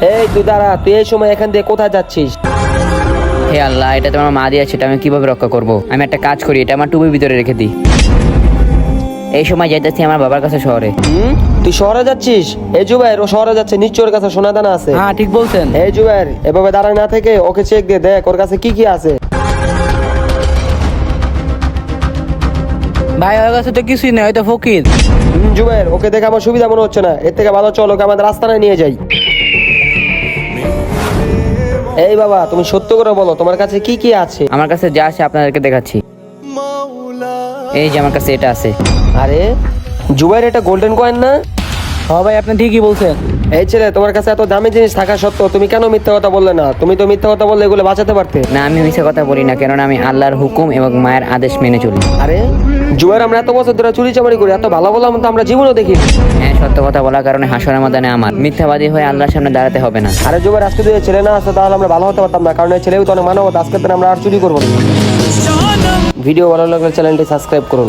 এই তুই দাঁড়া, তুই এই সময় এখান থেকে কোথায় যাচ্ছিস? হে আল্লাহ, এটা তো আমার মা দিয়েছে, এটা আমি কিভাবে রক্ষা করব? আমি একটা কাজ করি, এটা আমার টুপির ভিতরে রেখে দিই। এই সময় যাইতেছি আমার বাবার কাছে শহরে। তুই শহরে যাচ্ছিস? এই জুবাইর, ও শহরে যাচ্ছে, নিশ্চয় ওর কাছে সোনা দানা আছে। হ্যাঁ ঠিক বলছেন। এই জুবাইর, এভাবে দাঁড়ায় না থেকে ওকে চেক দিয়ে দেখ ওর কাছে কি কি আছে। ভাই ওর কাছে তো কিছুই নেই, হয়তো ফকির। জুবাইর, ওকে দেখে আমার সুবিধা মনে হচ্ছে না, এর থেকে ভালো চল ওকে আমাদের রাস্তায় নিয়ে যাই। এই বাবা, তুমি সত্য করে বলো তোমার কাছে কি কি আছে? আমার কাছে যা আছে আপনাদেরকে দেখাচ্ছি। এই যে আমার কাছে এটা আছে। আরে জুবাইর, এটা গোল্ডেন কয়েন না? হ্যাঁ ভাই, আপনি ঠিকই বলছেন। এই ছেলে, তোমার কাছে এত দামি জিনিস থাকা সত্ত্বেও তুমি কেন মিথ্যা কথা বললে না? তুমি তো মিথ্যা কথা বললে এগুলো বাঁচাতে পারতে। না, আমি মিছে কথা বলি না, কেননা আমি আল্লাহর হুকুম এবং মায়ের আদেশ মেনে চলি। আরে জুবাইর, আমরা এত বছর ধরে চুরি চামারি করি, এত ভালো বললাম তো আমরা জীবনও দেখিনি। হ্যাঁ, সত্য কথা বলার কারণে হাসরের ময়দানে আমার মিথ্যাবাদী হয়ে আল্লাহর সামনে দাঁড়াতে হবে না। আরে জুবাইর, আজকে যদি এই ছেলে না আসতো তাহলে আমরা ভালো হতে পারতাম না, কারণ এই ছেলেও তো অনেক মানবতা। আজকে তো আমরা আর চুরি করবো না। ভিডিও ভালো লাগলে চ্যানেলটি সাবস্ক্রাইব করুন।